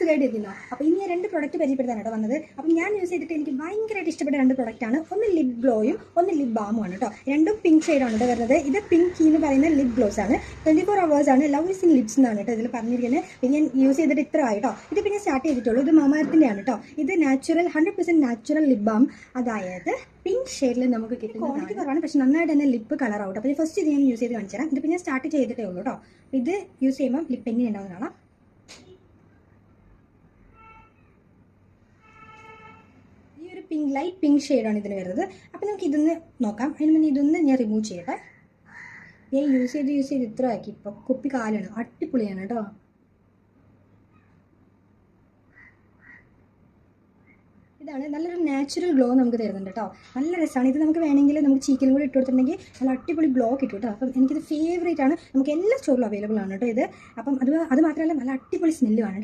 സുഖമായിട്ട് എത്തില്ലോ. അപ്പോൾ ഇനി ഞാൻ 2 പ്രോഡക്റ്റ് പരിചയപ്പെടുത്താനാണ് വന്നത്. അപ്പം ഞാൻ യൂസ് ചെയ്തിട്ട് എനിക്ക് ഭയങ്കരമായിട്ട് ഇഷ്ടപ്പെട്ട 2 പ്രോഡക്റ്റാണ്. ഒന്ന് ലിപ് ഗ്ലോയും ഒന്ന് ലിപ് ബാമുമാണ് കേട്ടോ. രണ്ടും പിങ്ക് ഷെയ്ഡാണ് കേട്ടോ വരുന്നത്. ഇത് പിങ്ക് കീ എന്ന് പറയുന്ന ലിപ് ഗ്ലോസ് ആണ്. 24 hours ആണ്. ലവ് ഇസ് ഇൻ ലിപ്സ് എന്നാണ് കേട്ടോ ഇതിൽ പറഞ്ഞിരിക്കുന്നത്. പിന്നെ ഞാൻ യൂസ് ചെയ്തിട്ട് ഇത്ര ആയി കേട്ടോ. ഇത് പിന്നെ സ്റ്റാർട്ട് ചെയ്തിട്ടുള്ളൂ. ഇത് മാമാർത്തിൻ്റെ ആണ് കേട്ടോ. ഇത് നാച്ചുറൽ 100% നാച്ചുറൽ ലിപ് ബാം, അതായത് പിങ്ക് ഷെയ്ഡിൽ നമുക്ക് കിട്ടും. ക്വാളിറ്റി കുറവാണ്, പക്ഷെ നന്നായിട്ട് തന്നെ ലിപ്പ് കളർ ആവും. അപ്പോൾ ഫസ്റ്റ് ഇത് ഞാൻ യൂസ് ചെയ്ത് കാണിച്ചു തരാം. ഇത് പിന്നെ സ്റ്റാർട്ട് ചെയ്തിട്ടേ ഉള്ളൂ കേട്ടോ. ഇത് യൂസ് ചെയ്യുമ്പോൾ ലിപ്പ് എങ്ങനെ ഉണ്ടാവും കാണാം. ഈ ഒരു പിങ്ക് ലൈറ്റ് പിങ്ക് ഷെയ്ഡാണ് ഇതിന് വരുന്നത്. അപ്പോൾ നമുക്ക് ഇതൊന്ന് നോക്കാം. അതിന് മുന്നേ ഇതൊന്ന് ഞാൻ റിമൂവ് ചെയ്യട്ടെ. ഞാൻ യൂസ് ചെയ്ത് ഇത്ര ആക്കി. ഇപ്പോൾ കുപ്പി കാലാണ്, അടിപൊളിയാണ് കേട്ടോ. ഇതാണ് നല്ലൊരു നാച്ചുറൽ ഗ്ലോ നമുക്ക് തരുന്നുണ്ട് കേട്ടോ. നല്ല രസമാണ്. ഇത് നമുക്ക് വേണമെങ്കിൽ നമുക്ക് ചീക്കിലും കൂടി ഇട്ട് കൊടുത്തിട്ടുണ്ടെങ്കിൽ നല്ല അടിപൊളി ഗ്ലോ കിട്ടും കേട്ടോ. അപ്പം എനിക്കിത് ഫേവറേറ്റ് ആണ്. നമുക്ക് എല്ലാ സ്റ്റോറിലും അവൈലബിൾ ആണ് കേട്ടോ ഇത്. അപ്പം അത് മാത്രമല്ല നല്ല അടിപൊളി സ്മെല്ലുമാണ്.